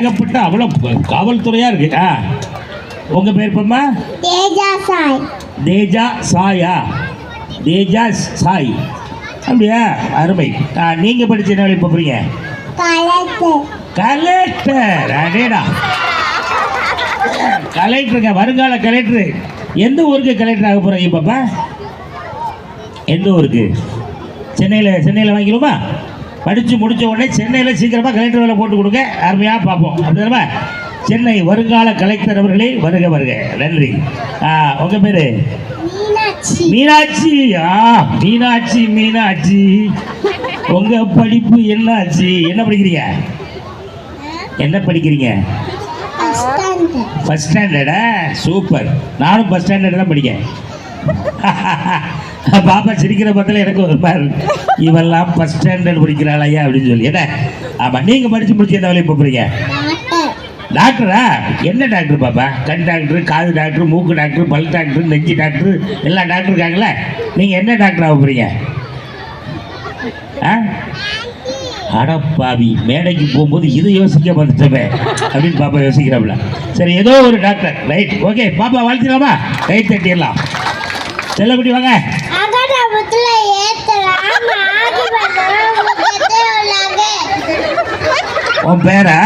அவ்வளவு காவல்துறையா இருக்கு. உங்க பேர் பம்மா? தேஜா சாய். தேஜா சாயா? தேஜா சாய், அப்படியா? அருமை. நீங்க படிச்சு என்ன வேலை போறீங்க? கலெக்டர். கலெக்டர்? அடேடா, கலெக்டருங்க, வருங்கால கலெக்டர். எந்த ஊருக்கு கலெக்டர் ஆக போறீங்க பாப்பா? எந்த ஊருக்கு? சென்னையில் வாங்கிடுமா? படித்து முடித்த உடனே சென்னையில் சீக்கிரமாக கலெக்டர் வேலை போட்டு கொடுங்க, அருமையாக பார்ப்போம். அப்படிதானே? சென்னை வருங்கால கலெக்டர் அவர்களே, வருக வருக. நன்றி. உங்கள் பேர்? மீனாட்சி. மீனாட்சி. மீனாட்சி மீனாட்சி, உங்கள் படிப்பு என்னாச்சு? என்ன படிக்கிறீங்க? என்ன படிக்கிறீங்க? ஃபர்ஸ்ட் ஸ்டாண்டர்டா? சூப்பர். நானும் ஃபர்ஸ்ட் ஸ்டாண்டர்ட் தான் படிக்கேன். பாப்பா சிரிக்கிற பார்த்தால எனக்கு ஒரு மாதிரி, இவெல்லாம் ஃபர்ஸ்ட் ஸ்டாண்டர்ட் படிக்கிறாள் ஐயா அப்படின்னு சொல்லி. என்ன? ஆமாம். நீங்கள் படித்து முடிச்சு என்ன வேலையை போகிறீங்க? டாக்டரா? என்ன டாக்டர் பாப்பா? கண் டாக்டர், காது டாக்டர், மூக்கு டாக்டர், பல் டாக்டர், நெஞ்சு டாக்டர், எல்லா டாக்டர் இருக்காங்களே. நீங்கள் என்ன டாக்டர் ஆக போகிறீங்க? அடப்பாவி, மேடைக்கு போகும்போது இது யோசிக்க வந்துட்டவே அப்படின்னு பாப்பா யோசிக்கிறாப்ல. சரி, ஏதோ ஒரு டாக்டர். Right, okay. பாப்பா வாழ்த்திடலாமா? கை தட்டிடலாம். செல்லக்குட்டி வாங்க. உன் பேரா?